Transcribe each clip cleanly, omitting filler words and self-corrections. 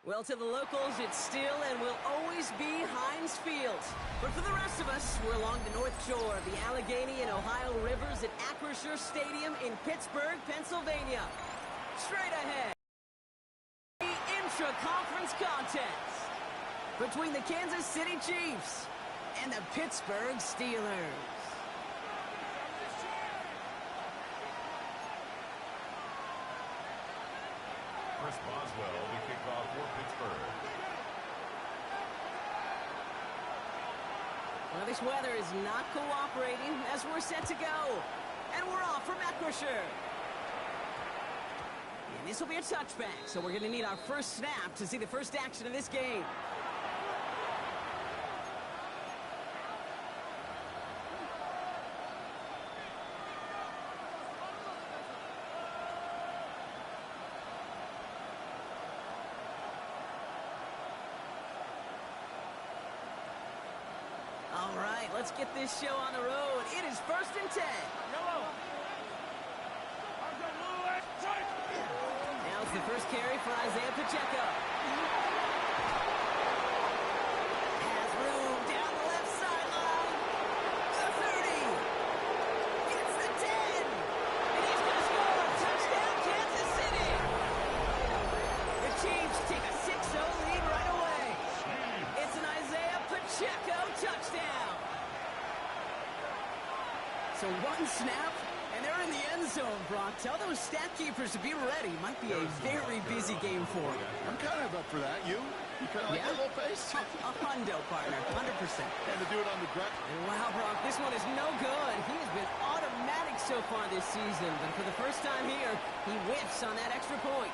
Well, to the locals, it's still and will always be Heinz Field. But for the rest of us, we're along the north shore of the Allegheny and Ohio rivers at Acrisure Stadium in Pittsburgh, Pennsylvania. Straight ahead, the intra-conference contest between the Kansas City Chiefs and the Pittsburgh Steelers. Chris Boswell to kick off for Pittsburgh. Well, this weather is not cooperating as we're set to go. And we're off from Acrisure. And this will be a touchback, so we're going to need our first snap to see the first action of this game. All right, let's get this show on the road. It is 1st and 10. Now it's the first carry for Isaiah Pacheco. Has room down the left sideline. The 30. Gets the 10. And he's going to score. Touchdown, Kansas City. The Chiefs take a 6-0 lead right away. It's an Isaiah Pacheco touchdown. So one snap, and they're in the end zone, Brock. Tell those stat keepers to be ready. Might be a very busy game for them. I'm kind of up for that. You kind of like that little pace? A hundo, partner, 100%. And to do it on the ground. Wow, Brock, this one is no good. He has been automatic so far this season, but for the first time here, he whiffs on that extra point.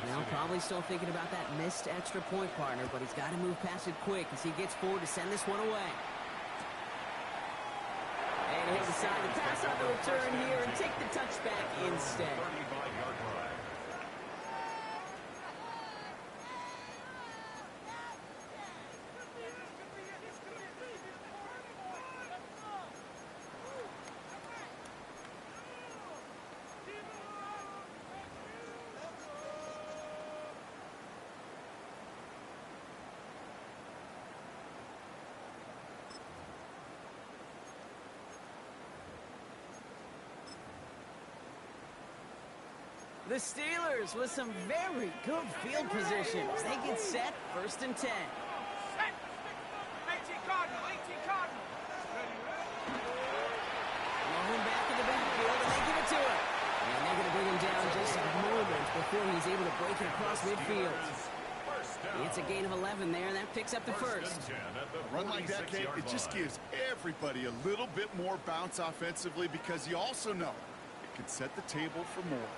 Now probably still thinking about that missed extra point, partner, but he's got to move past it quick as he gets forward to send this one away. And he'll decide to pass on the return here and take the touchback instead. The Steelers with some very good field position as they get set 1st and 10. Moving back in the backfield, and they give it to him. And they're going to bring him down just a moment before he's able to break it across midfield. It's a gain of 11 there, and that picks up the first. A run like that, Kate, it just gives everybody a little bit more bounce offensively because you also know it can set the table for more.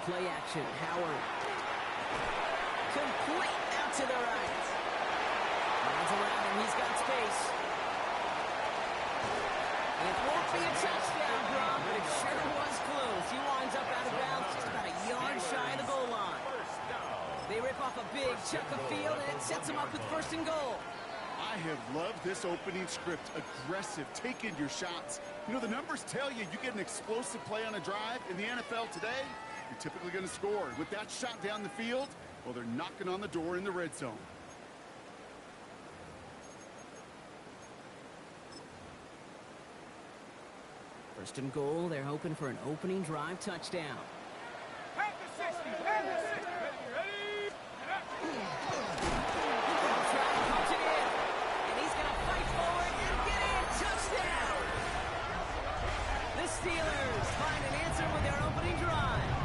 Play action. Howard. Complete out to the right. Runs around him. He's got space. It won't be a touchdown, Brock, but it sure was close. He winds up out of bounds just about a yard shy of the goal line. They rip off a big chunk of field, and it sets them up with 1st and goal. I have loved this opening script. Aggressive, taking your shots. You know, the numbers tell you you get an explosive play on a drive in the NFL today, you're typically going to score. With that shot down the field, well, they're knocking on the door in the red zone. First and goal, they're hoping for an opening drive touchdown. At the 60, at the 60. Ready? They'll try to punch it in, and he's going to fight forward and get in. Touchdown! The Steelers find an answer with their opening drive.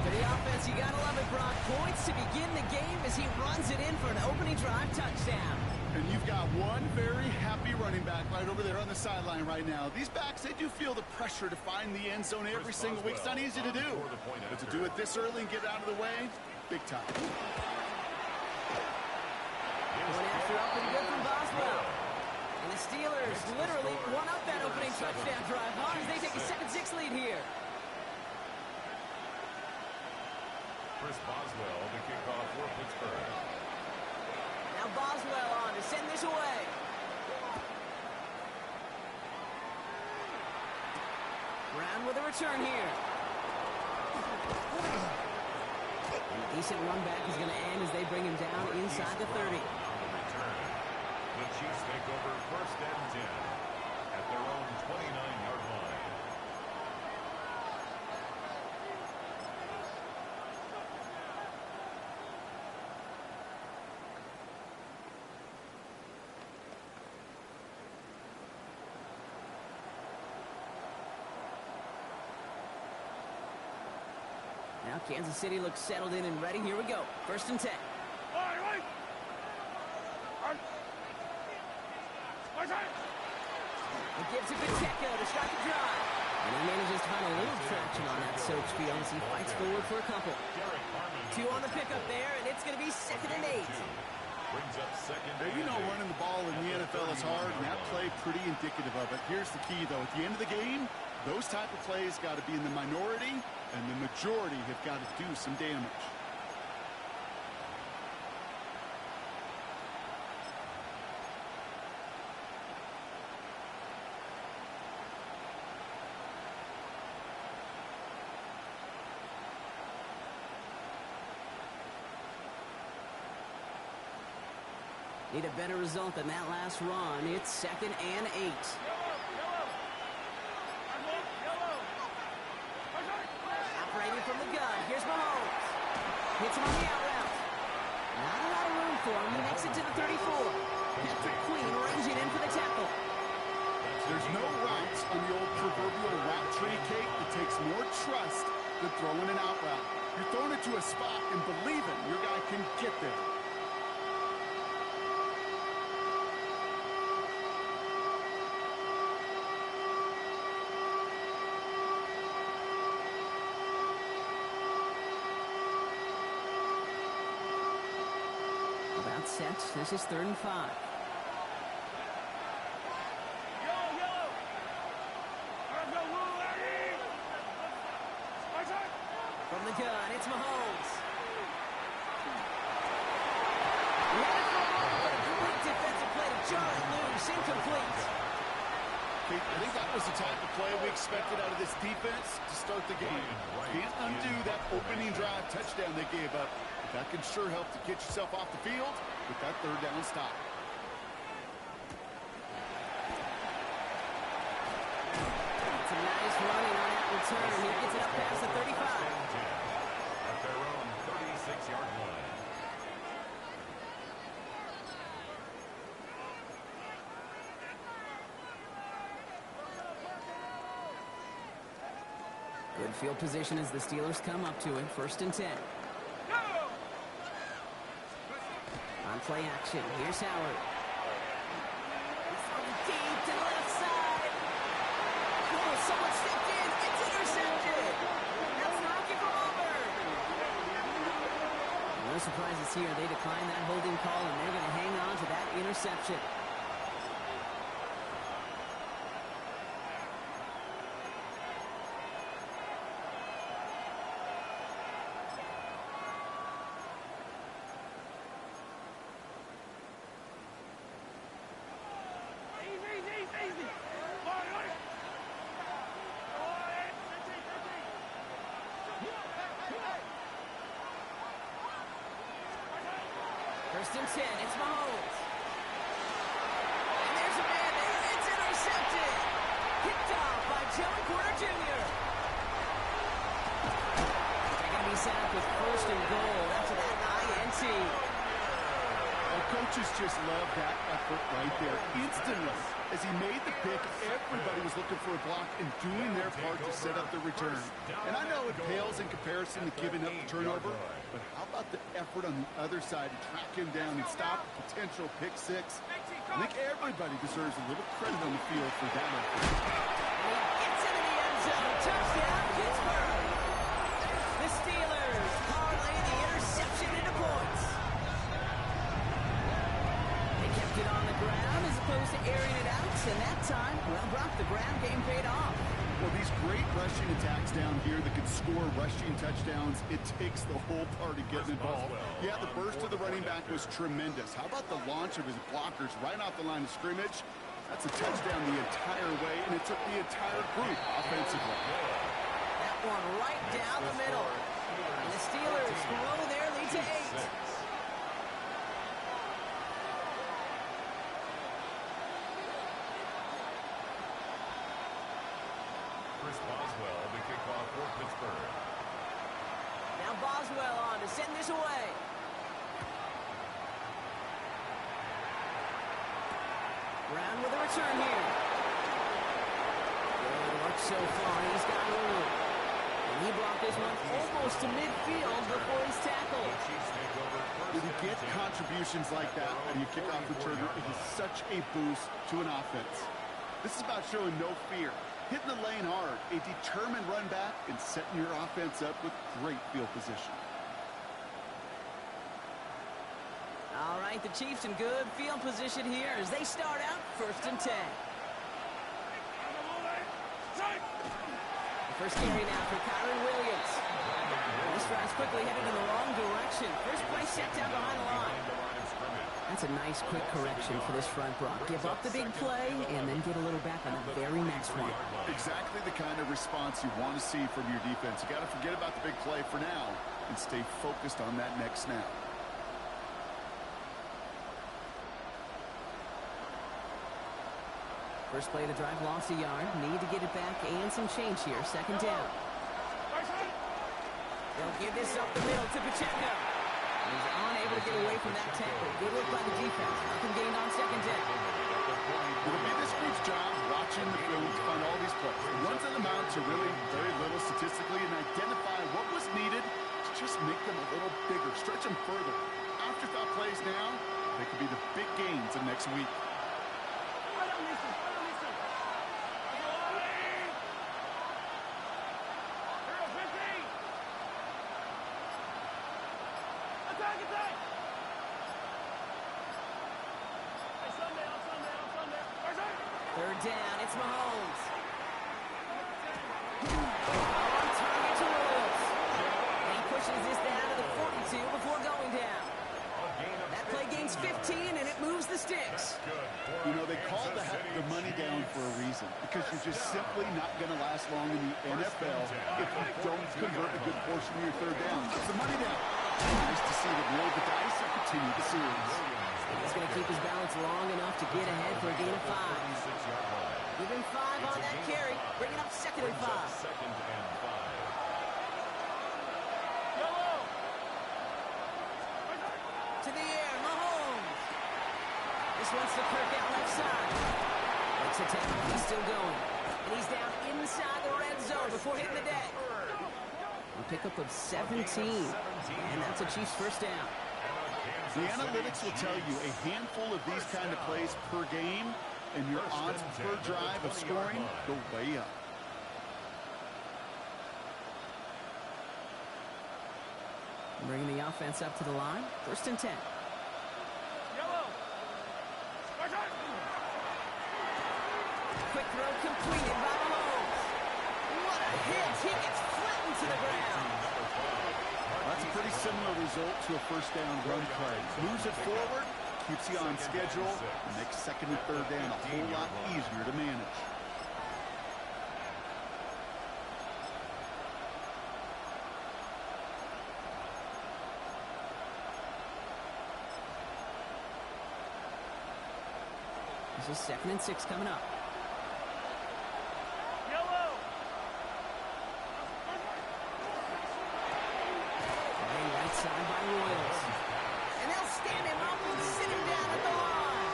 For the offense, you got to love it, Brock. Points to begin the game as he runs it in for an opening drive touchdown. And you've got one very happy running back right over there on the sideline right now. These backs, they do feel the pressure to find the end zone every single week. It's not easy to do. But to do it this early and get out of the way, big time. One after up and good from Boswell. And the Steelers literally won up that opening touchdown drive, huh? As they take a 7-6 lead here. Chris Boswell, the kickoff for Pittsburgh. Now Boswell on to send this away. Brown with a return here. A decent run back is going to end as they bring him down inside the 30. The Chiefs take over 1st and 10 at their own 29-yard line. Now Kansas City looks settled in and ready. Here we go. 1st and 10. It gives it to Pacheco to start the drive. And he manages to find a little traction on that search field as he fights forward for a couple. 2 on the pickup there, and it's going to be 2nd and 8. Brings up 2nd. Well, you know running the ball in the NFL is hard, and that play pretty indicative of it. Here's the key, though. At the end of the game, those type of plays got to be in the minority, and the majority have got to do some damage. Need a better result than that last run. It's 2nd and 8. Operating from the gun. Here's Mahomes. Hits him on the out route. Not a lot of room for him. He makes it to the 34. Patrick Queen ranging in for the tackle. There's no routes on the old proverbial route tree, Kate, that takes more trust than throwing an out route. You're throwing it to a spot and believing your guy can get there. About set. This is 3rd and 5. From the gun, it's Mahomes. Ran for a moment, but a great defensive play to jar it loose. Incomplete. I think that was the type of play we expected out of this defense to start the game. Can't undo that opening drive touchdown they gave up. But that can sure help to get yourself off the field with that 3rd down stop. It's a nice running on that return. He gets it up past the 35. At their own 36-yard line. Good field position as the Steelers come up to it. 1st and 10. On play action, here's Howard. He's throwing deep to the left side. Oh, someone stepped in. It's intercepted. That's the rookie from Auburn. No surprises here. They decline that holding call, and they're going to hang on to that interception. First and 10, it's Mahomes. And there's a man there. It's intercepted. Picked off by Joey Porter Jr. They're going to be set up with 1st and goal after that INT. Well, coaches just love that effort right there. Instantly, as he made the pick, everybody was looking for a block and doing their part to set up the return. And I know it pales in comparison to giving up the turnover, but how about the effort on the other side to track him down and stop a potential pick 6? I think everybody deserves a little credit on the field for that effort. And he gets into the end zone. Touchdown, Pittsburgh. The Steelers parlay the interception into points. They kept it on the ground as opposed to airing it these great rushing attacks down here that could score rushing touchdowns, it takes the whole party getting involved. Yeah, the burst of the running back was tremendous. How about the launch of his blockers right off the line of scrimmage? That's a touchdown the entire way, and it took the entire group offensively. That one right down the middle. And the Steelers grow their lead to 8. Boswell, the kickoff for Pittsburgh. Now Boswell on to send this away. Brown with a return here. Good work so far. He's got room. And he brought this one almost to midfield before he's tackled. When you get contributions like that out of your kickoff returner, it is such a boost to an offense. This is about showing no fear. Hitting the lane hard, a determined run back, and setting your offense up with great field position. All right, the Chiefs in good field position here as they start out 1st and 10. The first carry now for Kyron Williams. This drive's quickly headed in the wrong direction. First play set down behind the line. That's a nice quick correction for this front, Brock. Give up the big play and then get a little back on the very next one. Exactly the kind of response you want to see from your defense. You got to forget about the big play for now and stay focused on that next snap. First play of the drive, lost a yard. Need to get it back and some change here. 2nd down. They'll give this up the middle to Pacheco. He's unable to get away from that tackle. Good look by the defense. Nothing gained on 2nd down. It'll be this group's job watching the film to find all these plays. The ones that amount to really very little statistically and identify what was needed to just make them a little bigger, stretch them further. Afterthought plays now, they could be the big gains of next week. Third down, it's Mahomes. On target to Williams. And he pushes this down to the 42 before going down. That play gains 15, and it moves the sticks. You know, they call the money down for a reason, because you're just simply not going to last long in the NFL if you don't convert a good portion of your third down. It's the money down. Nice to see them roll the dice and continue the series. He's going to keep his balance long enough to get ahead for a gain of 5. Give him 5 on that carry. Bring it up 2nd and 5. To the air, Mahomes. This one's to Kirk out left side. Makes a tackle. He's still going. And he's down inside the red zone before hitting the deck. A pickup of 17. And that's a Chiefs first down. The analytics will tell you a handful of these kind of plays per game, and your odds per drive of scoring go way up. Bringing the offense up to the line. 1st and 10. Quick throw completed by Mahomes. What a hit. He gets flattened to the ground. That's a pretty similar result to a first down run play. Moves it forward, keeps you on schedule, and makes 2nd and 3rd down a whole lot easier to manage. This is 2nd and 6 coming up. Right side by Royals. And they'll stand him up and sit him down at the line.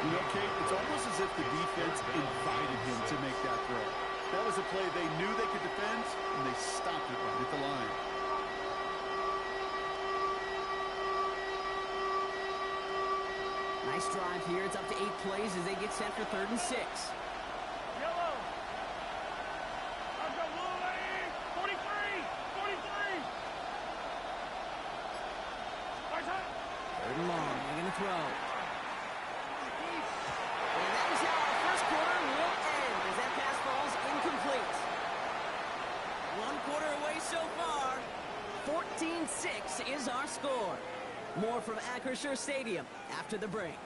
You know, Kate, it's almost as if the defense invited him to make that throw. That was a play they knew they could defend, and they stopped it right at the line. Nice drive here. It's up to 8 plays as they get set for 3rd and 6. Third and long. They're going to throw. And that is how our first quarter will end as that pass falls incomplete. this is our score. More from Acrisure Stadium after the break.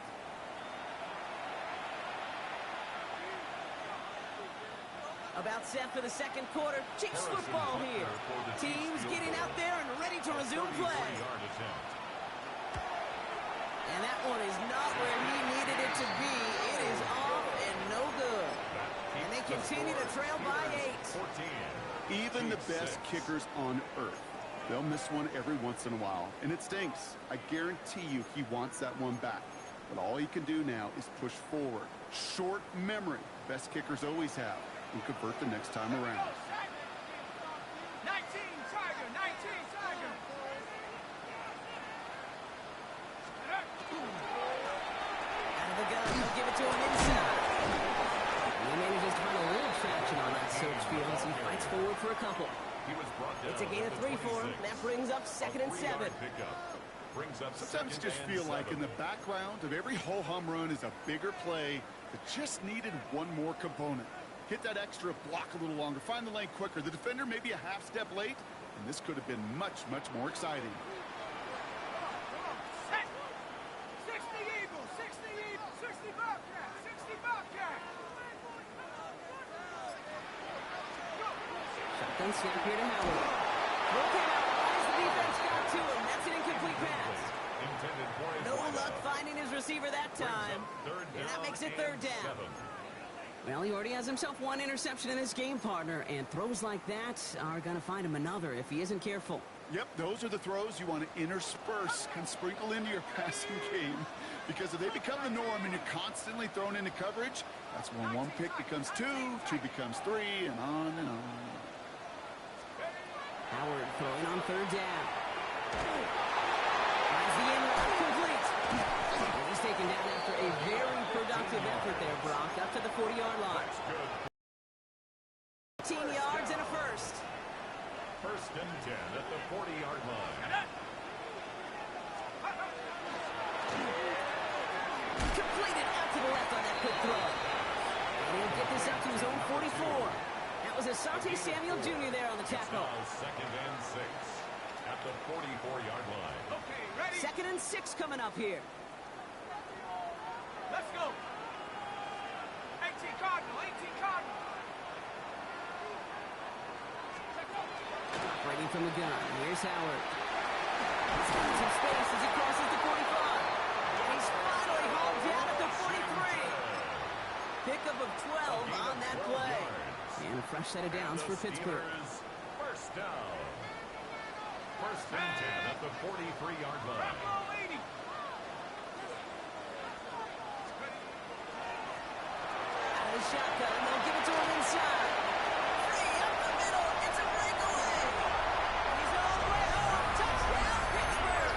About set for the second quarter. Chiefs football here. Teams getting out there and ready to resume play. And that one is not where he needed it to be. It is off and no good. And they continue to trail by 8. Even the best kickers on earth, they'll miss one every once in a while, and it stinks. I guarantee you he wants that one back. But all he can do now is push forward. Short memory. Best kickers always have. And convert the next time around. 19 Tiger, 19 Tiger. Out of the gun, they'll give it to him inside. And he manages to find a little traction on that search field as he fights forward for a couple. It's a gain of 3 for him. That brings up 2nd and 7. Sometimes you just feel like in the background of every ho-hum run is a bigger play that just needed one more component. Hit that extra block a little longer. Find the lane quicker. The defender may be a half step late, and this could have been much, much more exciting. 60 Eagles, 60 Eagles, 60 Bobcat, 60 Bobcat. Shotgun snap here to Howard. Look out. As the defense got to him. That's an incomplete pass. No luck finding his receiver that time. And that makes it 3rd down. Well, he already has himself 1 interception in his game, partner, and throws like that are going to find him another if he isn't careful. Yep, those are the throws you want to intersperse and sprinkle into your passing game, because if they become the norm and you're constantly thrown into coverage, that's when 1 pick becomes 2, 2 becomes 3, and on and on. Howard throwing on 3rd down. Has the end route complete. He's taken down after a very productive effort there, Brock, up to the 40-yard line. 15 yards and a first. 1st and 10 at the 40-yard line. Completed out to the left on that quick throw. And he'll get this up to his own 44. That was Asante Samuel Jr. there on the tackle. 2nd and 6 at the 44-yard line. Okay, ready? 2nd and 6 coming up here. Let's go. 18 Cardinal, 18 Cardinal. Operating from the gun. Here's Howard. He's got some space as he crosses the 45. And he's finally hauled down at the 43. Pickup of 12 on that play. And a fresh set of downs for Pittsburgh. 1st down. 1st and 10 at the 43-yard line. Shotgun, they'll give it to him inside. Free up the middle, it's a breakaway. He's all the way home. Touchdown, Pittsburgh.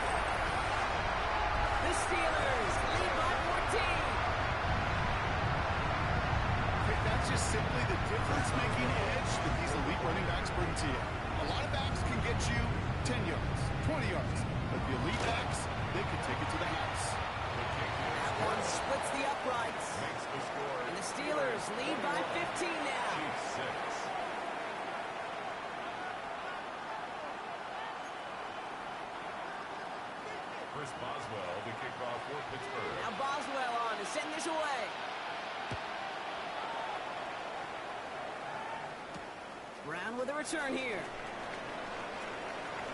The Steelers lead by 14. That's just simply the difference-making edge that these elite running backs bring to you. A lot of backs can get you 10 yards, 20 yards, but the elite backs, they can take it to the house. That one splits the uprights. Makes the score. And the Steelers lead by 15 now. Chiefs 6. Chris Boswell, the kickoff for Pittsburgh. Now Boswell on to send this away. Brown with a return here.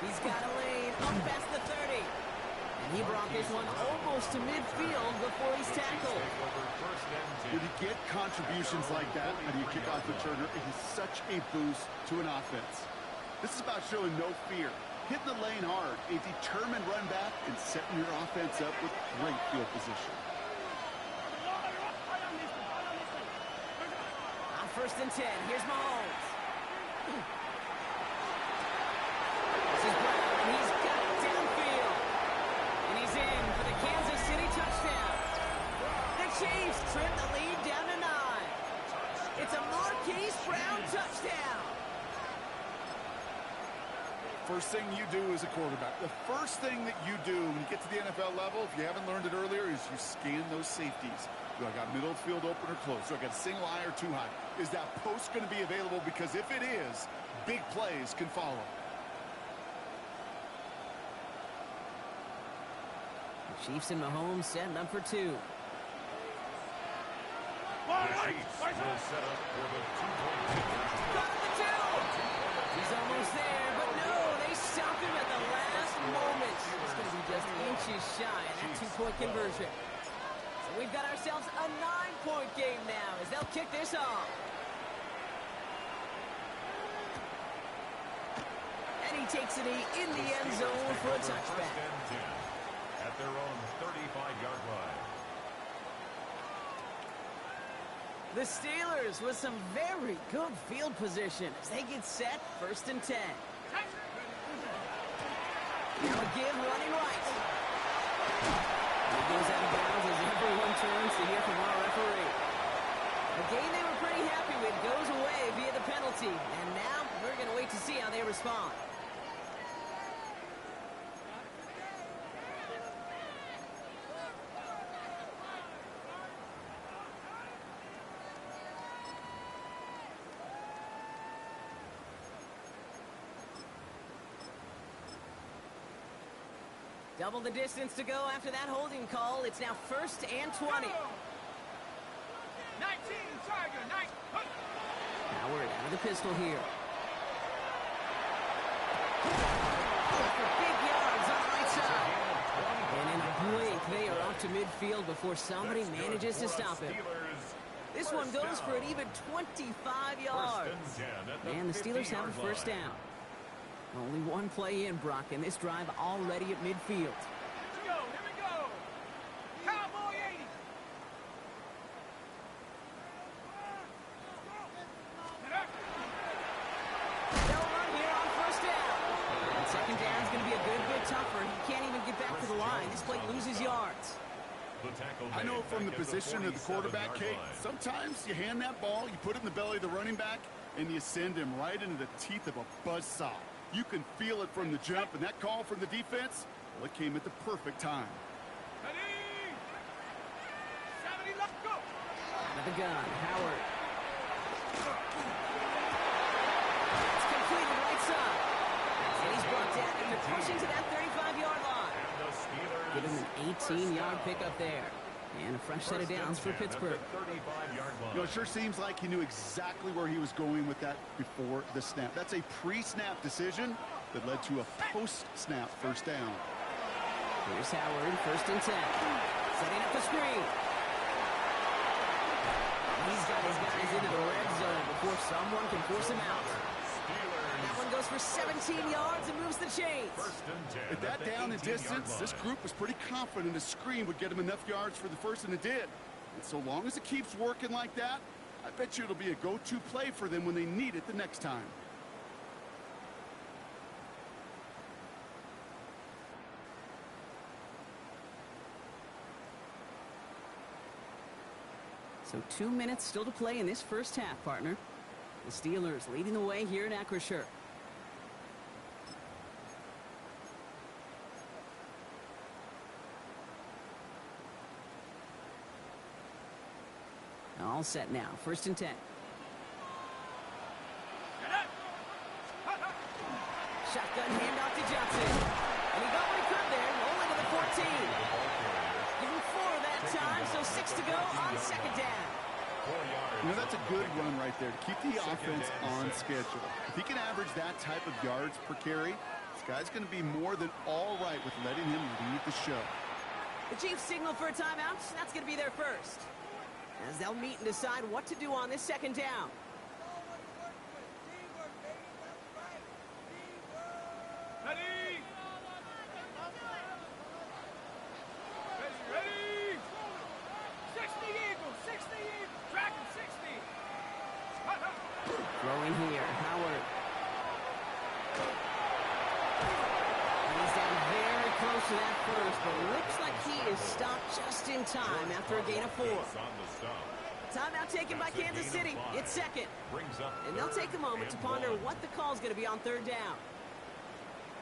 He's got a lane up past the 30. And he brought this one almost to midfield before he's tackled. When you get contributions like that out of your kickoff returner, it is such a boost to an offense. This is about showing no fear, hitting the lane hard, a determined run back, and setting your offense up with great field position. On 1st and 10, here's Mahomes. This is Brown, and he's got it downfield. And he's in for the Kansas City touchdown. The Chiefs trim the lead down to 9. It's a Marquise Brown touchdown. First thing you do as a quarterback, the first thing that you do when you get to the NFL level, if you haven't learned it earlier, is you scan those safeties. Do I got middle field open or close? Do I got a single high or too high? Is that post going to be available? Because if it is, big plays can follow. Chiefs and Mahomes setting up for two. The Chiefs will set up for the two-point conversion. Got the two! He's almost there, but no, they stopped him at the last moment. It's going to be just inches shy of that two-point conversion. So we've got ourselves a 9-point game now as they'll kick this off. And he takes it in the end zone for a touchback. First and 10 at their own 35-yard line. The Steelers with some very good field position as they get set, first and 10. Now a give running right. He goes out of bounds as everyone turns to hear from our referee. A game they were pretty happy with goes away via the penalty, and now we're going to wait to see how they respond. Double the distance to go after that holding call. It's now first and 20. 19, Tiger, 9. Howard out of the pistol here. For big yards on the right side. And in a blink, they are off to midfield before somebody manages to stop him. This one goes for an even 25 yards. And the Steelers have a first down. Only one play in, Brock, and this drive already at midfield. Here we go. Cowboy 80. They'll run here on first down. And second down is going to be a good bit tougher. He can't even get back to the line. This play loses yards. I know from the position of the quarterback, Kate, sometimes you hand that ball, you put it in the belly of the running back, and you send him right into the teeth of a buzzsaw. You can feel it from the jump, and that call from the defense, well, it came at the perfect time. Ready. 70, let's go. Out of the gun, Howard. It's completed right side. And he's brought down after pushing to that 35-yard line. Give him an 18-yard pickup there. And a fresh set of downs for Pittsburgh. You know, it sure seems like he knew exactly where he was going with that before the snap. That's a pre-snap decision that led to a post-snap first down. Here's Howard, first and 10. Setting up the screen. He's got his guys into the red zone before someone can force him out. That one goes for 17 yards and moves the chains. At that down and distance, this group was pretty confident a screen would get him enough yards for the first, and it did. And so long as it keeps working like that, I bet you it'll be a go-to play for them when they need it the next time. So 2 minutes still to play in this first half, partner. The Steelers leading the way here at Acrisure. All set now. First and 10. Shotgun handoff to Johnson. And he got what he could there, rolling to the 14. Give him 4 that time, so 6 to go on second down. You know, that's a good run right there to keep the offense on schedule. If he can average that type of yards per carry, this guy's going to be more than all right with letting him lead the show. The Chiefs signal for a timeout. That's going to be their first, as they'll meet and decide what to do on this second down. Ready. Ready. 60 Eagles, 60 Eagles. Tracking 60. Throwing here, Howard. He's down very close to that first, but looks like he is stopped just in time after a gain of 4. Timeout taken by Kansas City. It's second. And they'll take a moment to ponder what the call is going to be on third down.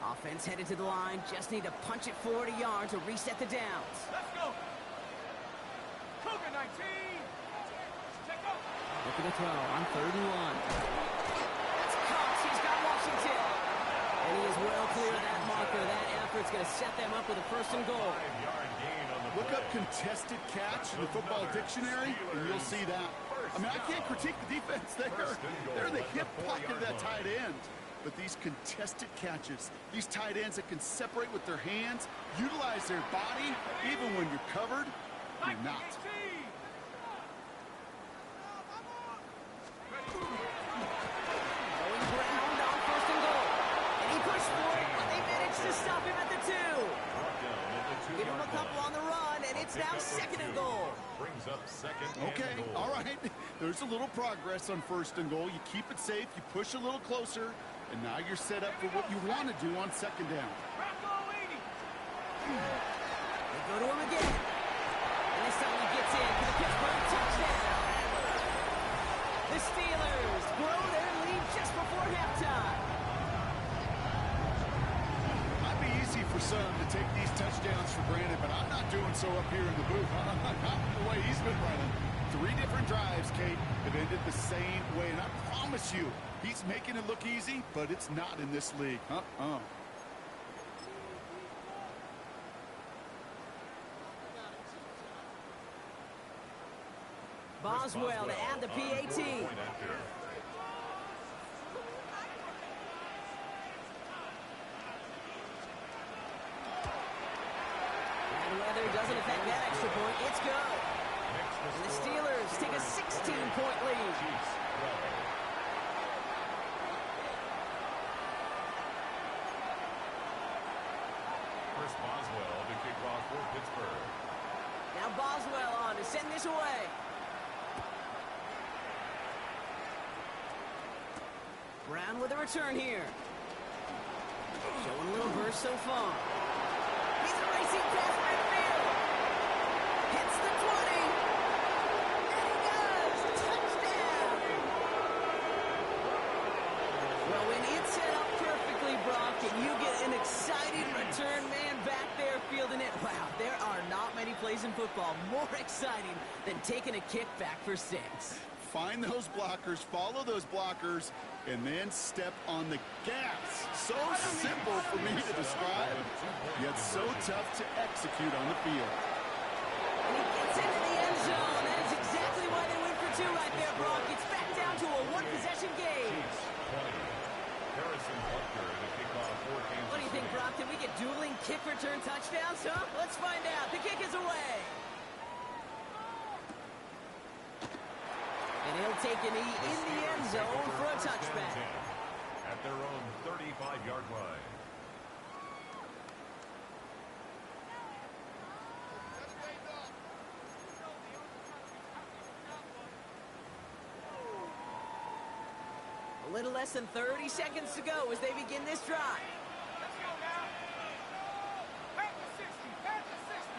Offense headed to the line. Just need to punch it 40 yards to reset the downs. Let's go. Cougar 19. Check up. Looking to throw on third and 1. That's caught. He's got Washington. And he is well clear of that marker. That effort's going to set them up with a first and goal. 5-yard gain on the Look play. up contested catch in the football dictionary, and you'll see that. I mean, I can't critique the defense. They're in the hip pocket of that tight end. But these contested catches, these tight ends that can separate with their hands, utilize their body, even when you're covered, you're not. Going Brown on first and goal. And he pushed for it, but they managed to stop him at the 2. Brought down at the 2-yard Give him a couple line. on the run, and it's now second and goal. Brings up second Okay, and goal. all right. There's a little progress on first and goal. You keep it safe, you push a little closer, and now you're set up for what you want to do on second down. They go to him again. And this time he gets in for the Pittsburgh touchdown. The Steelers grow their lead just before halftime. Might be easy for some to take these touchdowns for granted, but I'm not doing so up here in the booth. Not the way he's been running. 3 different drives, Kate, have ended the same way. And I promise you, he's making it look easy, but it's not in this league. Boswell to add the PAT. And weather doesn't affect that extra point. It's go. And the Steelers take a 16-point lead. Chris Boswell to kick off for Pittsburgh. Now Boswell on to send this away. Brown with a return here. Showing a little burst so far. He's a racing pass midfield. Hits the 20. And he does. Touchdown. Well, when it's set up perfectly, Brock, and you get an exciting return man back there fielding it, wow, there are not many plays in football more exciting than taking a kick back for 6. Find those blockers, follow those blockers, and then step on the gas. So simple for me to describe, yet so tough to execute on the field. And he gets into the end zone. That is exactly why they went for 2 right there, Brock. It's back down to a 1-possession game. Harrison Butker to kick off for Kansas What do you think, City. Brock? Can we get dueling kick return touchdowns, huh? Let's find out. The kick is away. And he'll take a knee in the end zone for a touchback. At their own 35-yard line. A little less than 30 seconds to go as they begin this drive. Let's go now. Back to 60. Back to 60.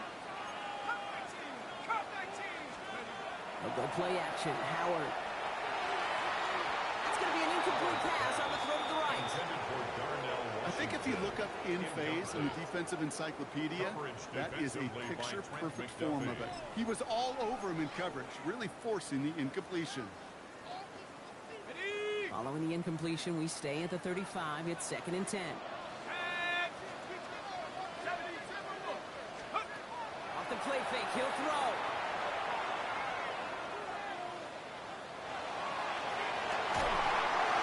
Cut 19. Cut 19. They'll go play action. Howard. That's going to be an incomplete pass on the throw to the right. Intended for Darnell I think if you look up in phase in the defensive encyclopedia, that is a picture-perfect form of it. He was all over him in coverage, really forcing the incompletion. Following the incompletion, we stay at the 35. It's 2nd and 10. Off the play fake, he'll throw.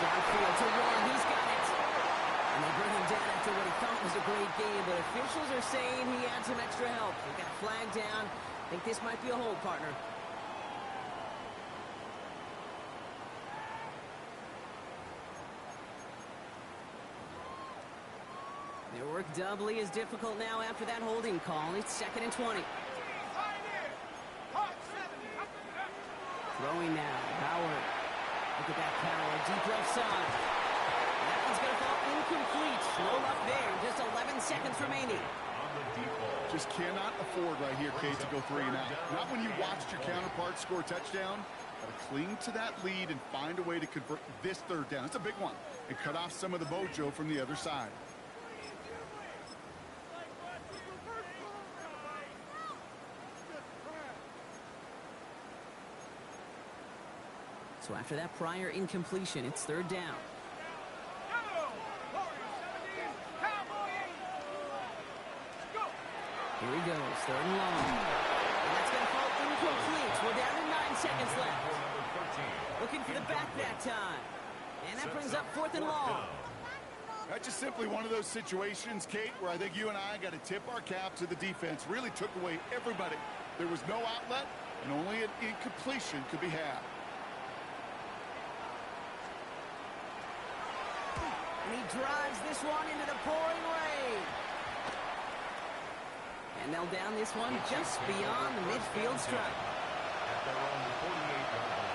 Downfield to Warren, he's got it. And they bring him down after what he thought was a great game, but officials are saying he had some extra help. He got flagged down. I think this might be a hold, partner. Their work doubly as difficult now after that holding call. It's 2nd and 20. Throwing now. Howard. Look at that power. Deep left side. That one's going to fall incomplete. No luck there. Just 11 seconds remaining. Just cannot afford right here, Kate, to go 3 and out. Not when you watched your counterpart score a touchdown. Got to cling to that lead and find a way to convert this 3rd down. It's a big one. And cut off some of the mojo from the other side. So after that prior incompletion, it's 3rd down. Here he goes, third and long. And that's going to fall incomplete. We're down to 9 seconds left. Looking for the back that time. And that brings up fourth and long. That's just simply one of those situations, Kate, where I think you and I got to tip our cap to the defense. Really took away everybody. There was no outlet, and only an incompletion could be had. And he drives this one into the pouring rain. And they'll down this one just beyond the midfield stripe. At their own 48-yard line.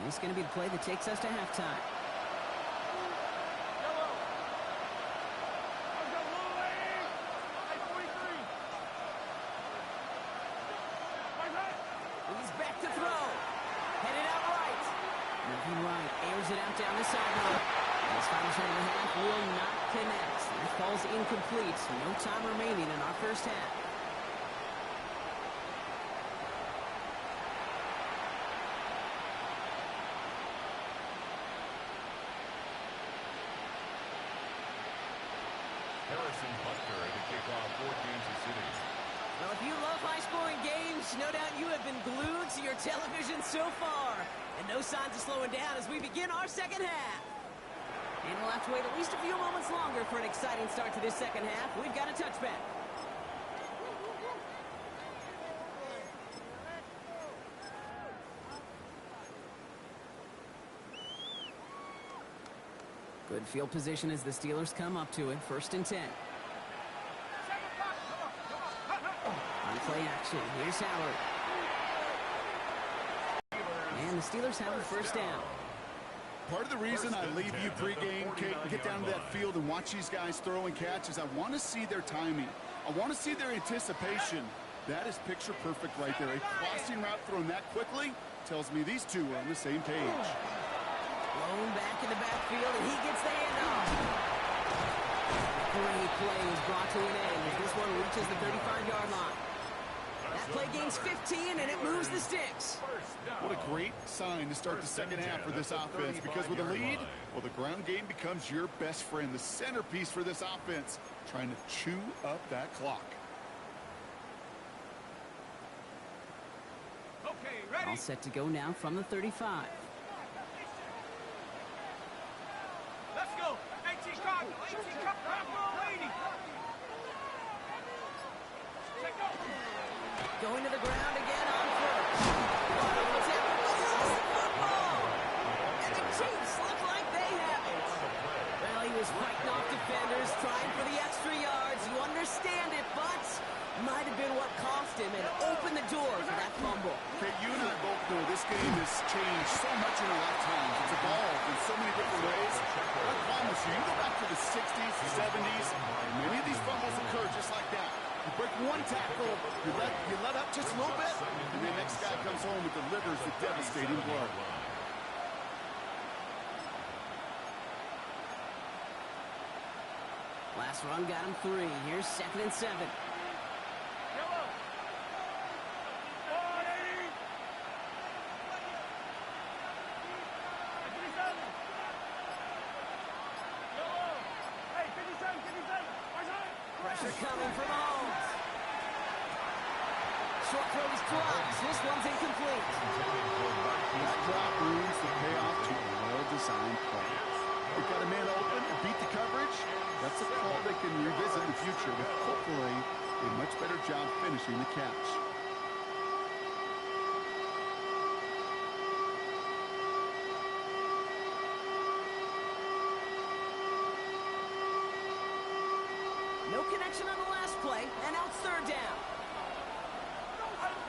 This is going to be the play that takes us to halftime. He's back to throw. Headed out right. Moving right. Airs it out down the sideline. This final shot of the half will not connect. That falls incomplete. No time remaining in our first half. Harrison Butker to kick off for Kansas City. Well, if you love high-scoring games, no doubt you have been glued to your television so far. And no signs of slowing down as we begin our second half. And we'll have to wait at least a few moments longer for an exciting start to this second half. We've got a touchback. Good field position as the Steelers come up to it. 1st and 10. On play action. Here's Howard. And the Steelers have a first down. Part of the reason I leave you pregame, Kate, and get down to that field and watch these guys throw and catch is I want to see their timing. I want to see their anticipation. That is picture perfect right there. A crossing route thrown that quickly tells me these two are on the same page. Blown back in the backfield, and he gets the handoff. Great play is brought to an end as this one reaches the 35-yard line. That play gains 15, and it moves the sticks. What a great sign to start the second half for this offense, because with a lead, well, the ground game becomes your best friend, the centerpiece for this offense, trying to chew up that clock. Okay, ready? All set to go now from the 35. Let's go. 18 Cardinal. 18 Cardinal. 80. Check go. Going to the ground again on first. Football. And the Chiefs look like they have it. Well, he was fighting off defenders, trying for the extra yards. You understand it, but might have been what cost him and opened the door for that fumble. Okay, you and I both know this game has changed so much in our lifetimes. It's evolved in so many different ways. But I promise you, you go back to the 60s, the 70s, and many of these fumbles occur just like that. You break one tackle, you let up just a little bit, and the next guy comes home and delivers the devastating blow. Last run got him 3. Here's 2nd and 7. Yellow. 180. 57. Yellow. Hey, 57, 57. Pressure coming from Holmes. Short throw is dropped. This one's incomplete. This drop ruins the payoff to a well-designed play. They've got a man open and beat the coverage. That's a call they can revisit in the future with hopefully a much better job finishing the catch. No connection on the last play, and now it's 3rd down.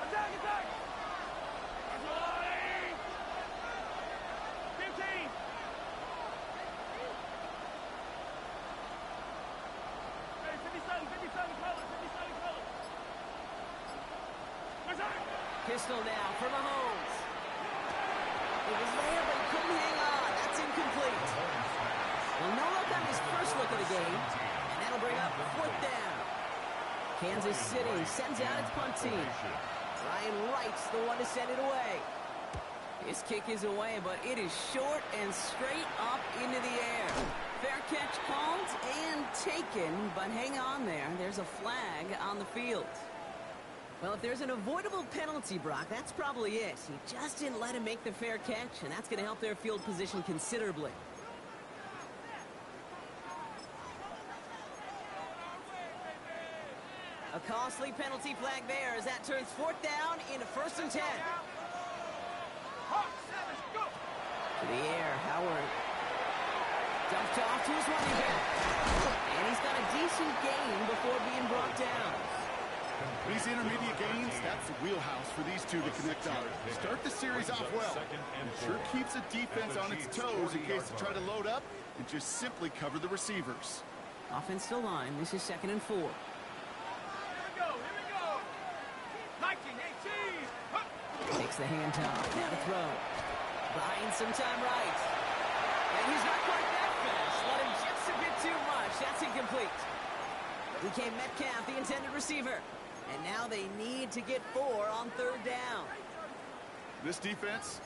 Attack, attack. 15. Hey, 57, 57 color, 57 color. Pistol now for Mahomes. It was there, but he couldn't hang on. That's incomplete. Well, no look on his first look of the game, and that'll bring up 4th down. Kansas City sends out its punt team. Ryan Wright's the one to send it away. His kick is away, but it is short and straight up into the air. Fair catch called and taken, but hang on there. There's a flag on the field. Well, if there's an avoidable penalty, Brock, that's probably it. He just didn't let him make the fair catch, and that's going to help their field position considerably. A costly penalty flag there as that turns 4th down into 1st and 10. To the air, Howard. Dumped off to his running back. And he's got a decent gain before being brought down. These intermediate gains, that's the wheelhouse for these two to connect on. Start the series off well. It sure keeps the defense on its toes in case they try to load up and just simply cover the receivers. Offensive line, this is 2nd and 4. Here we go. 19, 18. Takes the handoff, now to throw. Buying some time right. And he's not quite that fast. Let him just a bit too much. That's incomplete. DK Metcalf, the intended receiver. And now they need to get 4 on 3rd down. This defense,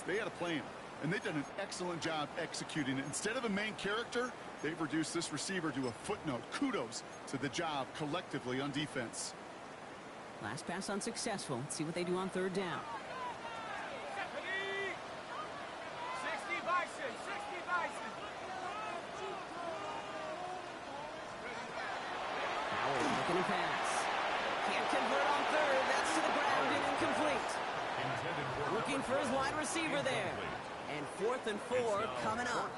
they had a plan. And they've done an excellent job executing it. Instead of a main character, they've reduced this receiver to a footnote. Kudos to the job collectively on defense. Last pass unsuccessful. Let's see what they do on 3rd down. 60 Bison. Howard looking to pass. Can't convert on 3rd. That's to the ground and incomplete. Looking for his wide receiver there. And 4th and 4 coming up.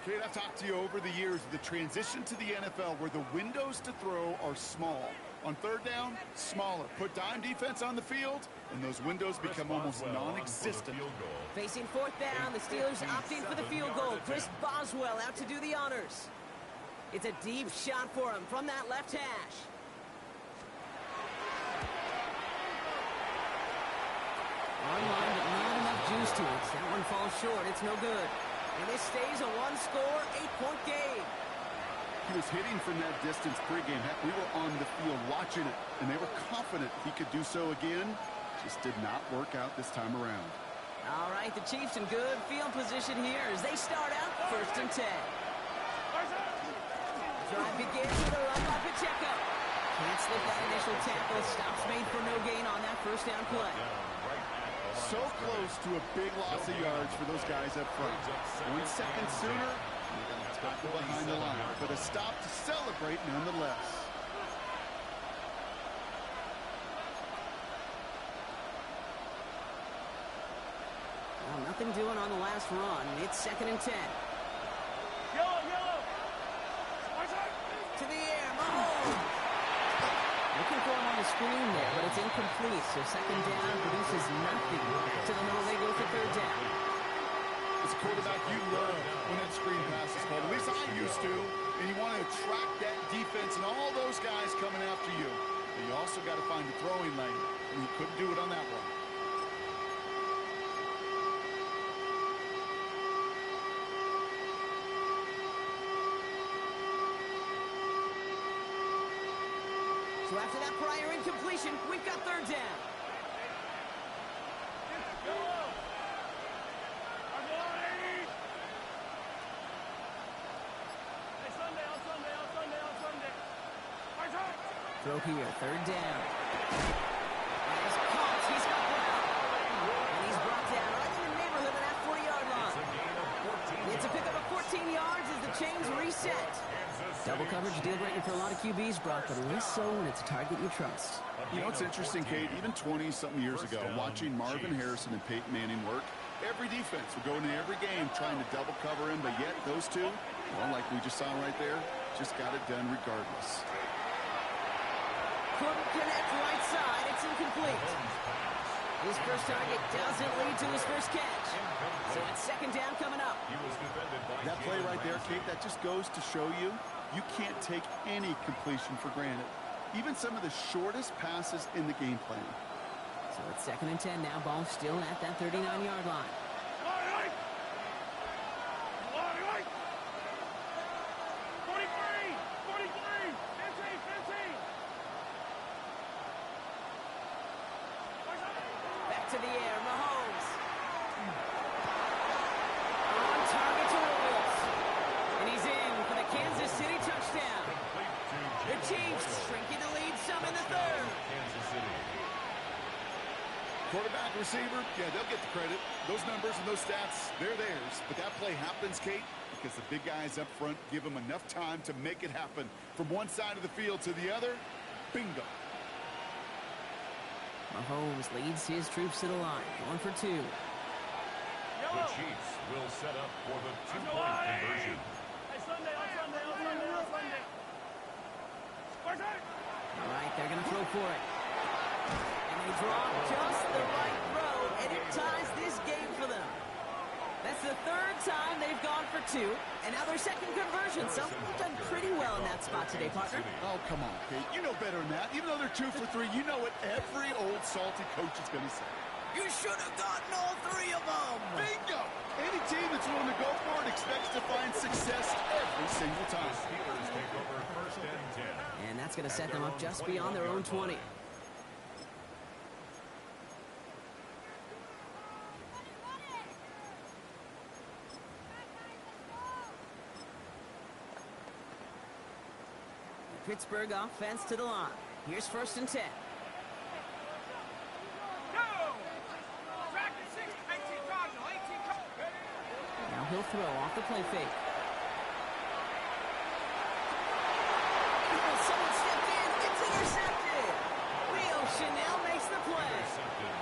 Kate, I've talked to you over the years of the transition to the NFL where the windows to throw are small. On 3rd down, smaller. Put dime defense on the field, and those windows become almost non-existent. Facing 4th down, the Steelers opting for the field goal. Chris Boswell out to do the honors. It's a deep shot for him from that left hash. Online, but not enough juice to it. That one falls short. It's no good. And this stays a 1-score, 8-point game. He was hitting from that distance pregame. Heck, we were on the field watching it, and they were confident he could do so again. Just did not work out this time around. All right, the Chiefs in good field position here as they start out 1st and 10. Drive begins with a run by Pacheco. Can't slip that initial tackle. Stops made for no gain on that 1st down play. So close to a big loss of yards for those guys up front. 1 second sooner, they're going to tackle behind the line. But a stop to celebrate nonetheless. Well, nothing doing on the last run. It's 2nd and 10. Yellow. To the air, Mahomes. Looking for him on the screen there, but it's incomplete. So 2nd down produces nothing. To the middle, they go for 3rd down. As a quarterback, you love when that screen pass is called. At least I used to. And you want to attract that defense and all those guys coming after you. But you also got to find the throwing lane. And he couldn't do it on that one. So after that prior incompletion, we've got 3rd down. Throw here, 3rd down. And he's caught. He's got Brown. And he's brought down right in the neighborhood of that 40-yard line. It's a pickup of 14 yards as the chains reset. Double coverage deal breaker for a lot of QBs, Brock, but less so when it's a target you trust. You know, it's interesting, Kate, even 20-something years ago, watching Marvin Harrison and Peyton Manning work, every defense would go into every game trying to double cover him, but yet those two, well, like we just saw right there, just got it done regardless. Couldn't connect right side. It's incomplete. His first target doesn't lead to his first catch. So it's 2nd down coming up. That play right there, Kate, that just goes to show you, you can't take any completion for granted. Even some of the shortest passes in the game plan. So it's 2nd and 10 now. Ball still at that 39-yard line. 43, 15. receiver, yeah, they'll get the credit. Those numbers and those stats, they're theirs. But that play happens, Kate, because the big guys up front give them enough time to make it happen. From one side of the field to the other, bingo. Mahomes leads his troops to the line, going for 2. The Chiefs will set up for the two-point conversion. All right, they're going to throw for it. And they draw just the right throw, and it ties this game for them. That's the 3rd time they've gone for 2, and now their 2nd conversion. So they've done pretty well in that spot today, partner. Oh, come on, Kate. You know better than that. Even though they're 2 for 3, you know what every old salty coach is going to say. You should have gotten all 3 of them. Bingo! Any team that's willing to go for it expects to find success every single The time. Steelers take over 1st and 10. And that's going to set them up just beyond their own 20. Pittsburgh offense to the line. Here's 1st and 10. Now he'll throw off the play fake. Oh, someone stepped in. It's intercepted. Leo Chanel makes the play.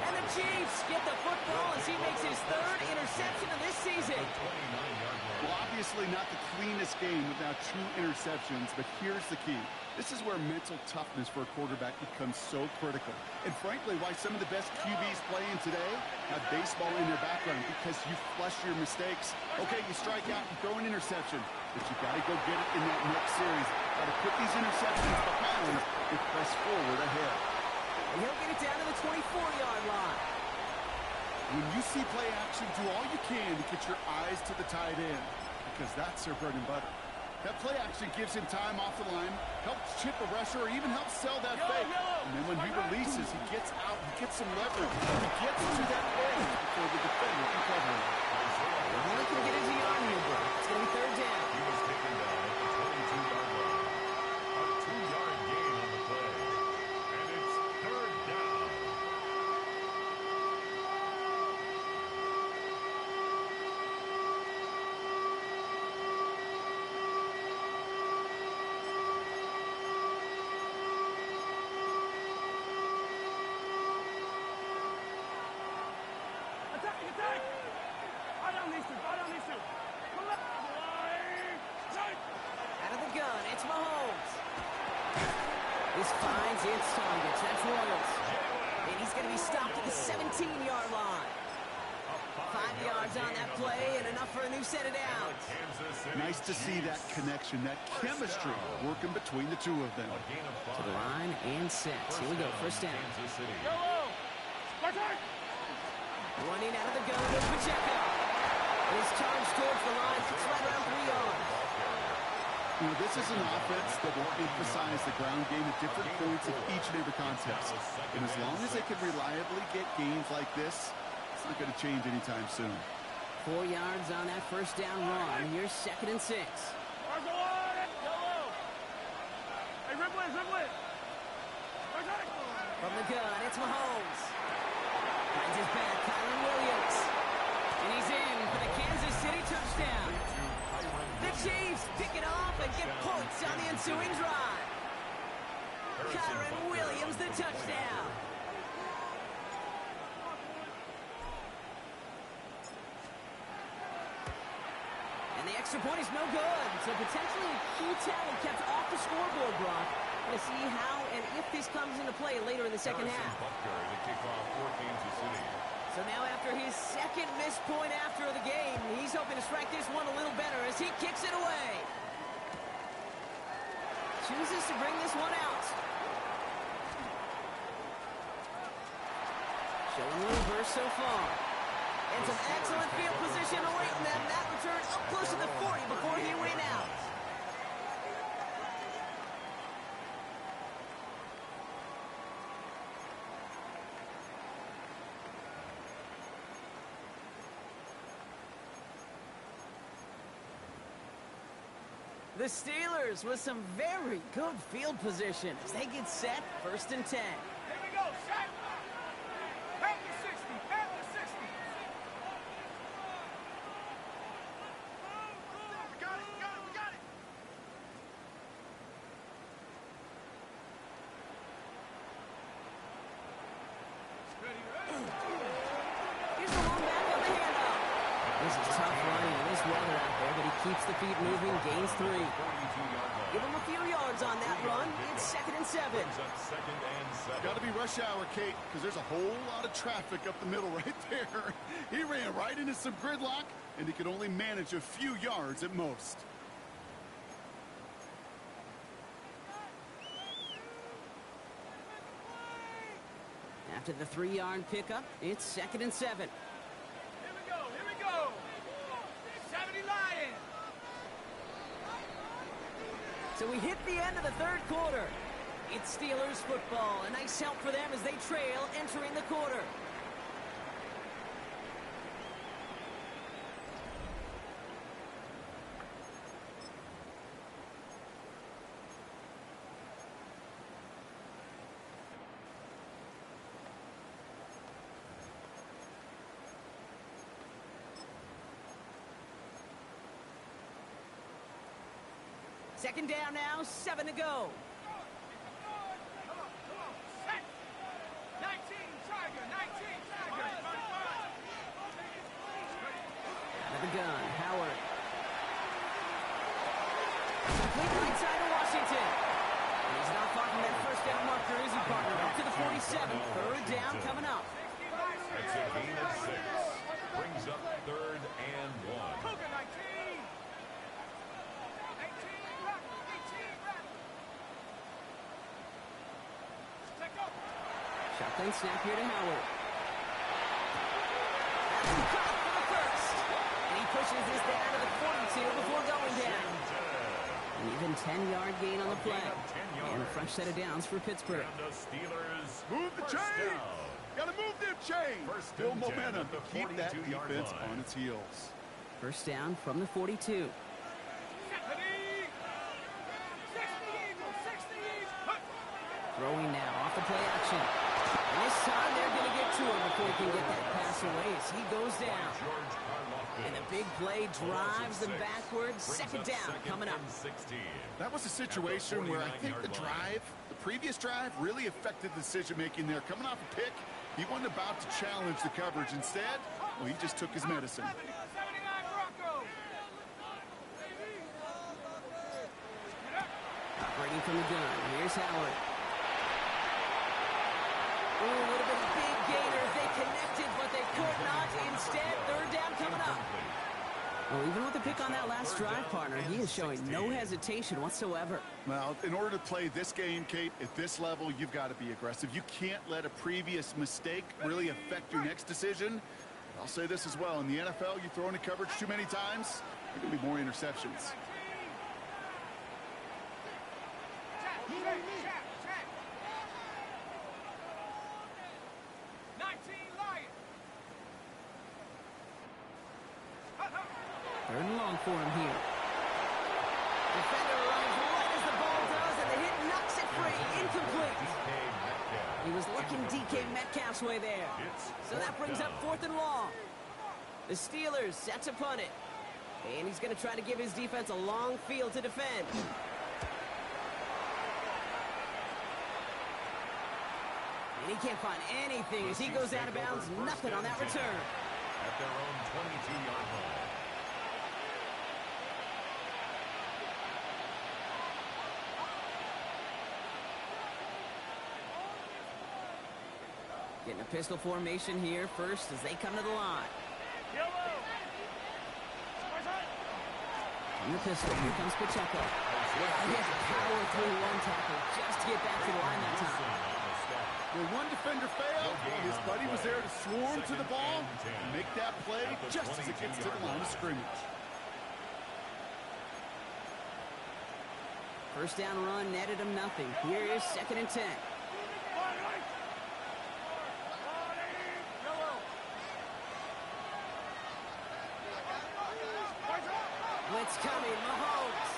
And the Chiefs get the football as he makes his 3rd interception of this season. Well, obviously not the cleanest game without 2 interceptions, but here's the key. This is where mental toughness for a quarterback becomes so critical. And frankly, why some of the best QBs playing today have baseball in their background, because you flush your mistakes. Okay, you strike out and throw an interception, but you got to go get it in that next series. Got to put these interceptions behind and press forward ahead. And he'll get it down to the 24-yard line. When you see play action, do all you can to get your eyes to the tight end, because that's their bread and butter. That play action gives him time off the line, helps chip a rusher, or even helps sell that fake. And then when he releases, he gets out, he gets some leverage. He gets to that edge before the defender can cover him. Only can get into yard here, bro. It's going to be 3rd down. He was taken down at the 22-yard line. A 2-yard gain on the play. And it's 3rd down. Out of the gun, it's Mahomes. This finds its targets. That's Royals. And he's going to be stopped at the 17-yard line. 5 yards on that play and enough for a new set of downs. Nice to see that connection, that chemistry working between the 2 of them. To the line and set. Here we go, 1st down. Running out of the gun goes Pacheco. And he's charged towards the line. It's right around 3 yards. You know, this is an offense that will emphasize the ground game at different points of each and every contest. And as long as they can reliably get gains like this, it's not going to change anytime soon. 4 yards on that 1st down run. Here's 2nd and 6. From the gun, it's Mahomes. Finds his back, Kyron Williams. And he's in for the Kansas City touchdown. The Chiefs pick it off and get points on the ensuing drive. Kyron Williams, the touchdown. And the extra point is no good. So potentially a key talent kept off the scoreboard, Brock. Going to see how and if this comes into play later in the 2nd half. So now after his 2nd missed point after the game, he's hoping to strike this one a little better as he kicks it away. Chooses to bring this one out. Showing a little burst so far. And some excellent field position awaiting them. That return up close to the 40 before he went out. The Steelers with some very good field position as they get set, 1st and 10. Here we go, set. Back to 60, keeps the feet moving, gains 3. 42-yard line. Give him a few yards on that run. It's 2nd and 7. Brings up 2nd and 7. Got to be rush hour, Kate, because there's a whole lot of traffic up the middle right there. He ran right into some gridlock, and he could only manage a few yards at most. After the 3-yard pickup, it's 2nd and 7. Here we go. 70 Lions. So we hit the end of the 3rd quarter. It's Steelers football. A nice help for them as they trail entering the quarter. Second down now, 7 to go. Come on. Set. 19 Tiger. Out of the gun, Howard. Complete right side to Washington. And he's not far from that first down marker, is he, partner? Up to the 47. 3rd down coming up. That's a gain of 6. Brings up 3rd and 1. Cougar 19. 18 run. Take up. Shotgun snap here to Howard. That's caught for the first. And he pushes this down to the 42 before going down. An even 10-yard gain on the play. And a fresh set of downs for Pittsburgh. And the Steelers Move the first chains. down. Got to move them chains. First Build and 10 momentum at the to keep that 42-yard defense line. on its heels. First down from the 42. 60 Eagles. Throwing now off the play action. And this time they're going to get to him before he can get that pass away as he goes down. George Karlaftis. And the big play drives them 6. backwards. Brings Second up down 2nd coming up. and 16. That was a situation where I think the 49-yard line. previous drive, really affected the decision-making there. Coming off a pick, he wasn't about to challenge the coverage. Instead, well, he just took his medicine. 79 Broncos. Operating from the gun. Here's Howard. Ooh, would have been a big gainer if they connected, but they could not. Instead, 3rd down coming up. Well, even with the pick on that last drive, partner, he is showing no hesitation whatsoever. Well, in order to play this game, Kate, at this level, you've got to be aggressive. You can't let a previous mistake really affect your next decision. I'll say this as well. In the NFL, you throw into coverage too many times, there are going to be more interceptions. Check. 19 Lions. 3rd and long for him here. Defender runs right as the ball does, and the hit knocks it free. Incomplete. He was looking DK Metcalf's way there. So that brings up 4th and long. The Steelers set to punt it. And he's going to try to give his defense a long field to defend. And he can't find anything as he goes out of bounds. Nothing on that return. At their own 22-yard line. Getting a pistol formation here first as they come to the line. In the pistol, here comes Pacheco. He has to power through one tackle just to get back to the line that time. When one defender failed, his buddy was there to swarm to the ball and make that play just as it gets to the line of scrimmage. First down run netted him nothing. Here is 2nd and 10. Blitz coming, Mahomes.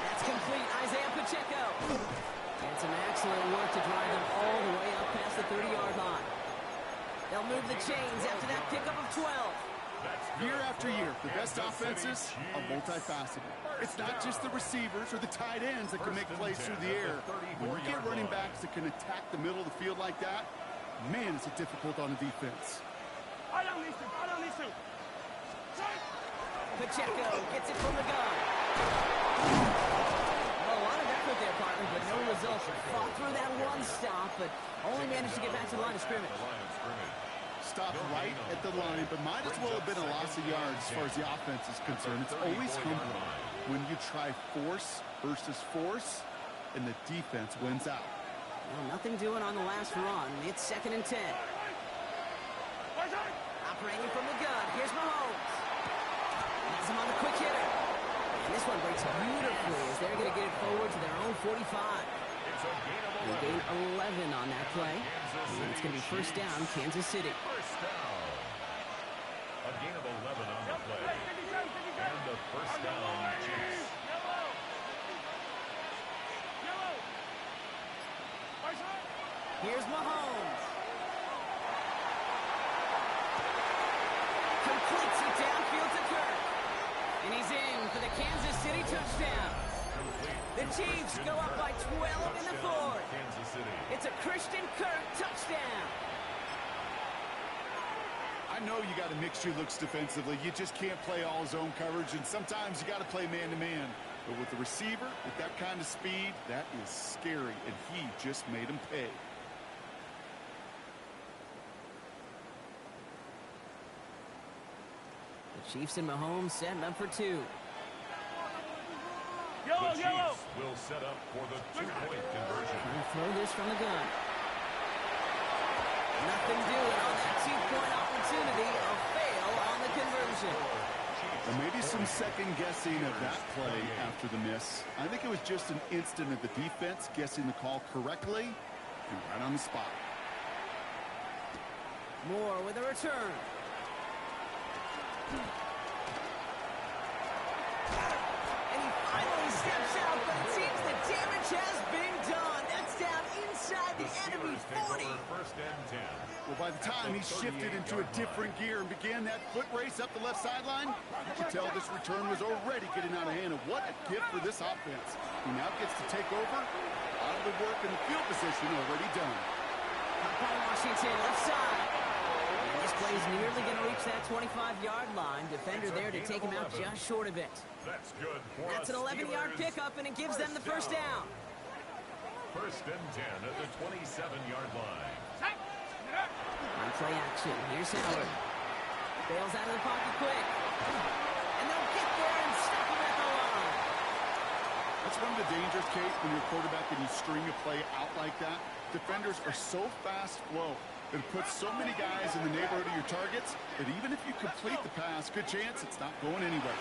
That's complete, Isaiah Pacheco. And some excellent work to drive them all the way up past the 30-yard line. They'll move the chains after that pickup of 12. Year after year, the best offenses are multifaceted. It's not just the receivers or the tight ends that can make plays through the air. When you get running backs that can attack the middle of the field like that, man, is it difficult on the defense. Pacheco gets it from the gun. Well, a lot of effort there, partner, but no results. Fought through that one stop, but only managed to get back to the line of scrimmage. Stopped right at the line, but might as well have been a loss of yards as far as the offense is concerned. It's always humbling when you try force versus force, and the defense wins out. Well, nothing doing on the last run. It's 2nd and 10. Operating from the gun. Here's Mahomes. Has him on the quick hitter. And this one breaks beautifully as they're going to get it forward to their own 45. They gain 11 on that play. And it's going to be first down, Kansas City. First down. A gain of 11 on the play. And the first down, Chiefs. Here's Mahomes. Completes it downfield to Kirk. And he's in for the Kansas City touchdown. The Chiefs go up by 12 in the fourth. Kansas City. It's a Christian Kirk touchdown. I know you got to mix your looks defensively. You just can't play all zone coverage, and sometimes you got to play man-to-man. But with the receiver, with that kind of speed, that is scary, and he just made him pay. The Chiefs and Mahomes setting up for 2. The Chiefs will set up for the 2-point conversion. Trying to throw this from the gun. Nothing doing on that 2-point opportunity. A fail on the conversion. And maybe some second guessing of that play after the miss. I think it was just an instant of the defense guessing the call correctly and right on the spot. Moore with a return. And he finally steps out, but it seems the damage has been done. That's down inside the enemy 40. First and 10. Well, by the time he shifted into a different gear and began that foot race up the left sideline, you could tell this return was already getting out of hand. And what a gift for this offense. He now gets to take over. All of the work in the field position already done. Caught by Washington, left side. And this play is nearly going to reach that 25-yard line. Defender there to take him out just short of it. That's good for That's an 11-yard pickup, and it gives them the first down. First and 10 at the 27-yard line. On play action, here's Howard. Bails out of the pocket quick. And they'll get there and stop him at the line. That's one of the dangers, Kate, when you're a quarterback and you string a play out like that. Defenders are so fast flow. It puts so many guys in the neighborhood of your targets that even if you complete the pass, good chance it's not going anywhere.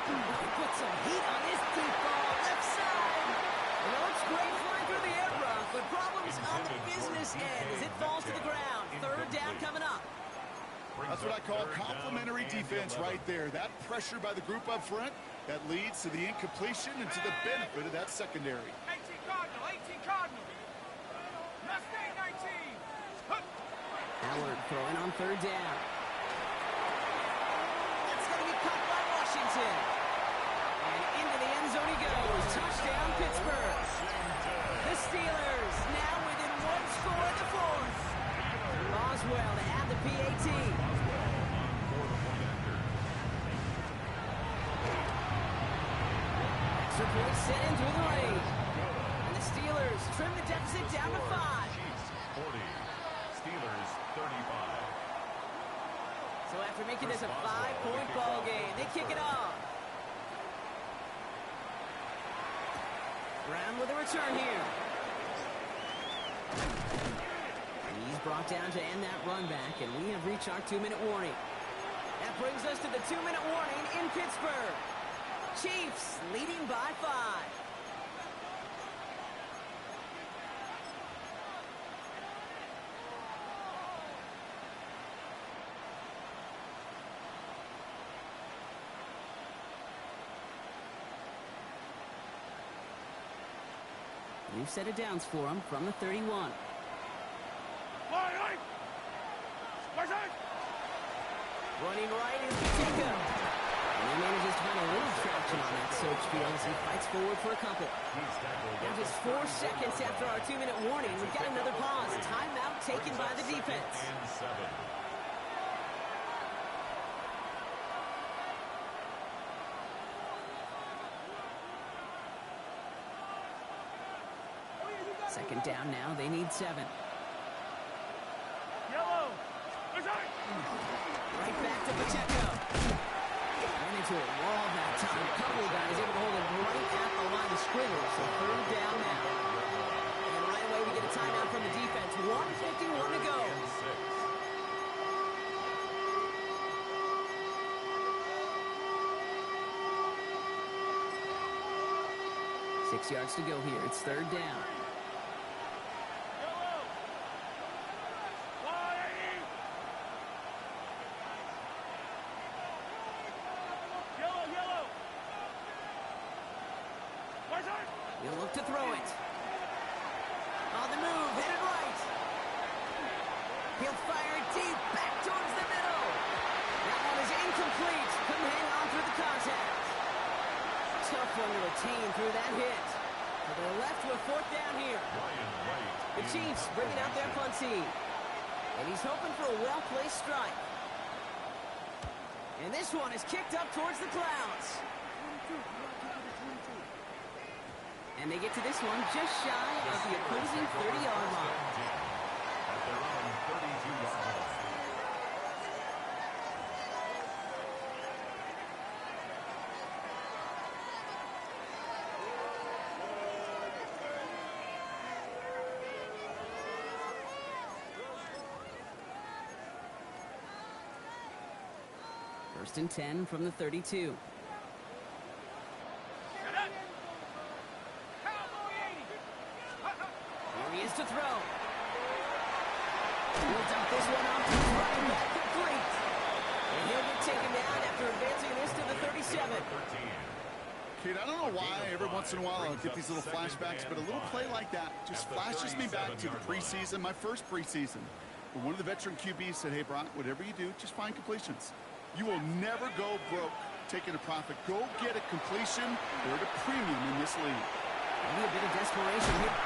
Put some heat on this deep ball, left side. And it looks great flying through the air rough, but problems on the business end as it falls to the ground. Third down coming up. That's what I call complimentary defense right there. That pressure by the group up front, that leads to the incompletion and to the benefit of that secondary. 18 Cardinal, 18 Cardinal. Mustang 19. Howard throwing on third down. That's going to be caught by Washington. And into the end zone he goes. Touchdown, Pittsburgh. The Steelers now within one score in the fourth. Boswell to add the PAT. Extra point set in through the rain. And the Steelers trim the deficit down to 5. Chiefs 40. Steelers 35. So after making this a 5-point ball game, they kick it off. Brown with a return here. He's brought down to end that run back, and we have reached our 2-minute warning. That brings us to the 2-minute warning in Pittsburgh. Chiefs leading by 5. You've set it downs for him from the 31. Running right is Pacheco. And he manages to find a little traction on that search field as he fights forward for a couple. Now just 4 seconds after our 2-minute warning, we've got another pause. Timeout taken by the defense. Second down now. They need 7. Yellow. Right back to Pacheco. Ran into a wall that time. A couple of guys able to hold him right at the line of scrimmage. So third down now. And right away we get a timeout from the defense. 1:51 to go. 6 yards to go here. It's third down. He'll look to throw it. On the move, hit it right. He'll fire it deep, back towards the middle. That one is incomplete. Couldn't hang on through the contact. Tough one to retain through that hit. So they're left with fourth down here. The Chiefs bringing out their punt team. And he's hoping for a well-placed strike. And this one is kicked up towards the clouds. And they get to this one just shy of the opposing 30-yard line. At their own 32-yard line. First and 10 from the 32. Here he is to throw. He'll dump this one off to his running back, complete. And he'll get taken down after advancing this to the 37. Kid, I don't know why every once in a while I'll get these little flashbacks, but a little play like that just flashes me back to the preseason, my first preseason. Where one of the veteran QBs said, hey, Brock, whatever you do, just find completions. You will never go broke taking a profit. Go get a completion. They're at a premium in this league. Maybe a bit of desperation here.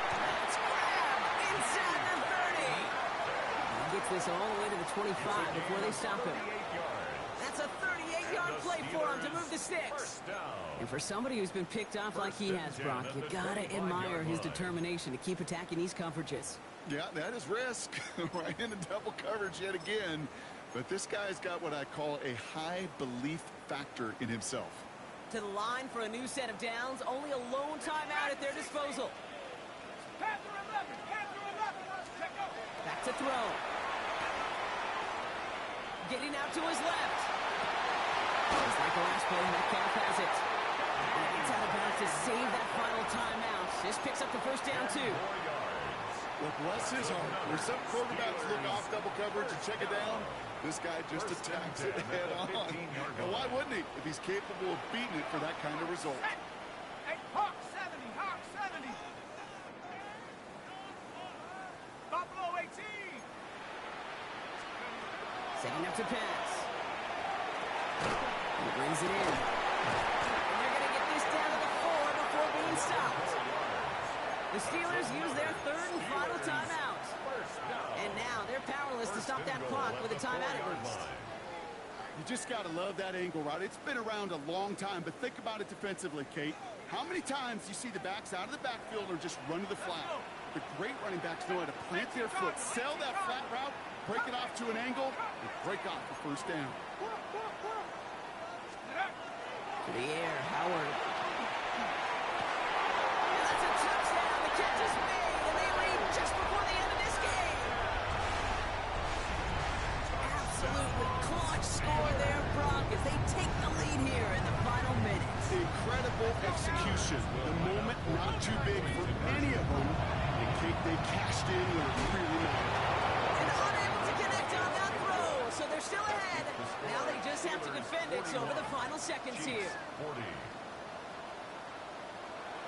Let's grab inside the 30. He gets this all the way to the 25 before they stop him. That's a 38-yard play for him to move the sticks. And for somebody who's been picked off like he has, Brock, you gotta admire his determination to keep attacking these coverages. Yeah, that is risk. Right into double coverage yet again. But this guy's got what I call a high belief factor in himself. To the line for a new set of downs. Only a lone timeout at their disposal. Back to throw. Getting out to his left. Just like the last play, Metcalf has it. And it's out of bounds to save that final timeout. This picks up the first down, too. Well, bless his heart. Where some quarterbacks look off double coverage and check it down, this guy just attacks it head on. And why wouldn't he if he's capable of beating it for that kind of result? Hey, Hawk 70, Hawk 70. Buffalo 18. Setting up to pass. He brings it in. And they're going to get this down to the 4 before being stopped. The Steelers use their third and final timeout. And now they're powerless to stop that clock with a timeout at least. You just got to love that angle, right? It's been around a long time, but think about it defensively, Kate. How many times do you see the backs out of the backfield or just run to the flat? The great running backs know how to plant their foot, sell that flat route, break it off to an angle, and break off the first down. To the air, Howard. And that's a touchdown. The catch is made, and they lead just before the end of this game. Absolutely clutch score there, Brock, as they take the lead here in the final minutes. Incredible execution. The moment not too big for any of them. And Kate, they cashed in when it really mattered. And unable to connect on that throw, so they're still ahead. Now they just have to defend it over the final seconds here. 40.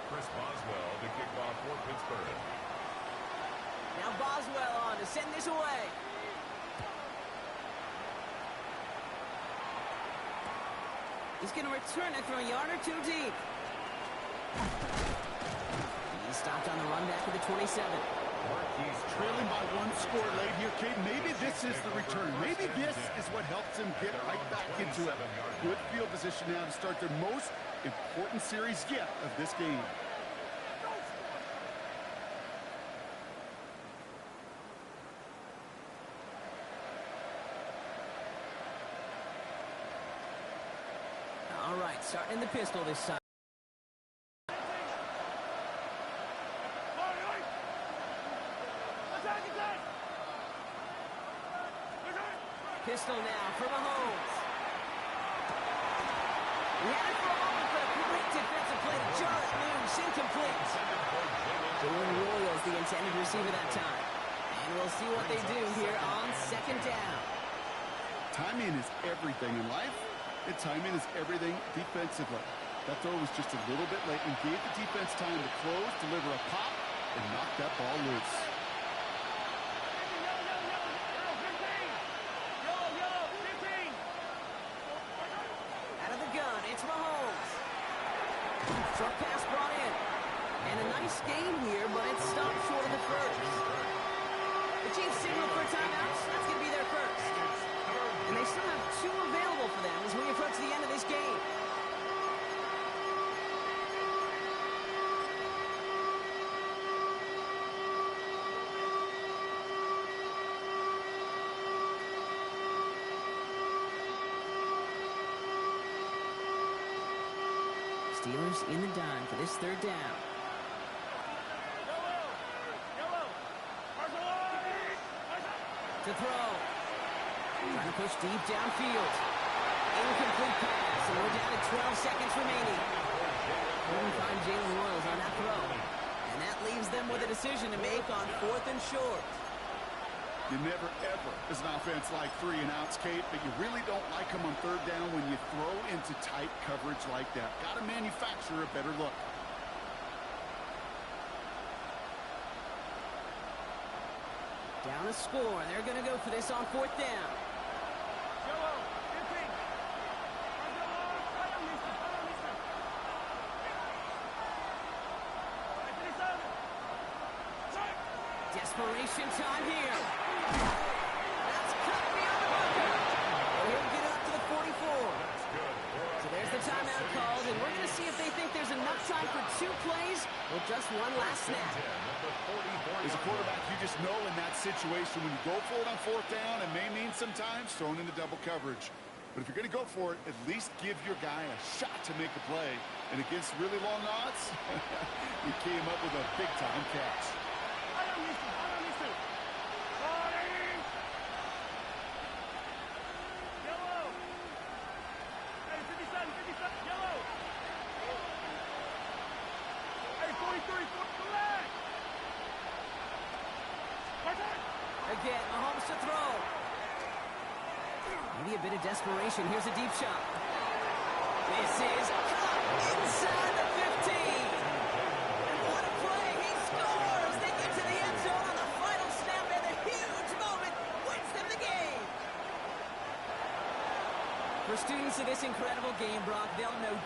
Chris Boswell to kick off for Pittsburgh. Now Boswell on to send this away. He's going to return it from a yard or two deep. He's stopped on the run back to the 27. He's trailing by one score late here, Kate. Maybe this is the return. Maybe this is what helps him get right back into it. Good field position now to start their most important series yet of this game. Starting in the pistol this time. Pistol now for Mahomes. He had it for a moment, but a great defensive play to jar it loose. Incomplete. Jalen Royals the intended receiver that time. And we'll see what they do here on second down. Timing is everything in life, and timing is everything defensively. That throw was just a little bit late and gave the defense time to close, deliver a pop, and knock that ball loose. Out of the gun, it's Mahomes. Short pass brought in. And a nice game here, but it stopped short of the first. The Chiefs signal for timeouts. That's going to be their first. And they still have 2 available for them as we approach the end of this game. Steelers in the dime for this third down. To throw. Trying to push deep downfield. Incomplete pass, and we're down to 12 seconds remaining. Couldn't find Jalen Royals on that throw. And that leaves them with a decision to make on 4th and short. You never, ever, as an offense, like 3 and outs, Kate, but you really don't like them on third down when you throw into tight coverage like that. Got to manufacture a better look. Down a score. They're going to go for this on 4th down. Desperation time here. That's cut beyond the bunker. He'll get it up to the 44. So there's the timeout called, and we're going to see if they think there's enough time for 2 plays or just one last snap. As a quarterback, you just know in that situation when you go for it on 4th down, it may mean sometimes thrown into double coverage. But if you're going to go for it, at least give your guy a shot to make a play. And against really long odds, he came up with a big-time catch. Again, Mahomes to throw. Maybe a bit of desperation. Here's a deep shot. This is inside the 15. And what a play. He scores. They get to the end zone on the final snap, and a huge moment wins them the game. For students of this incredible game, Brock, they'll know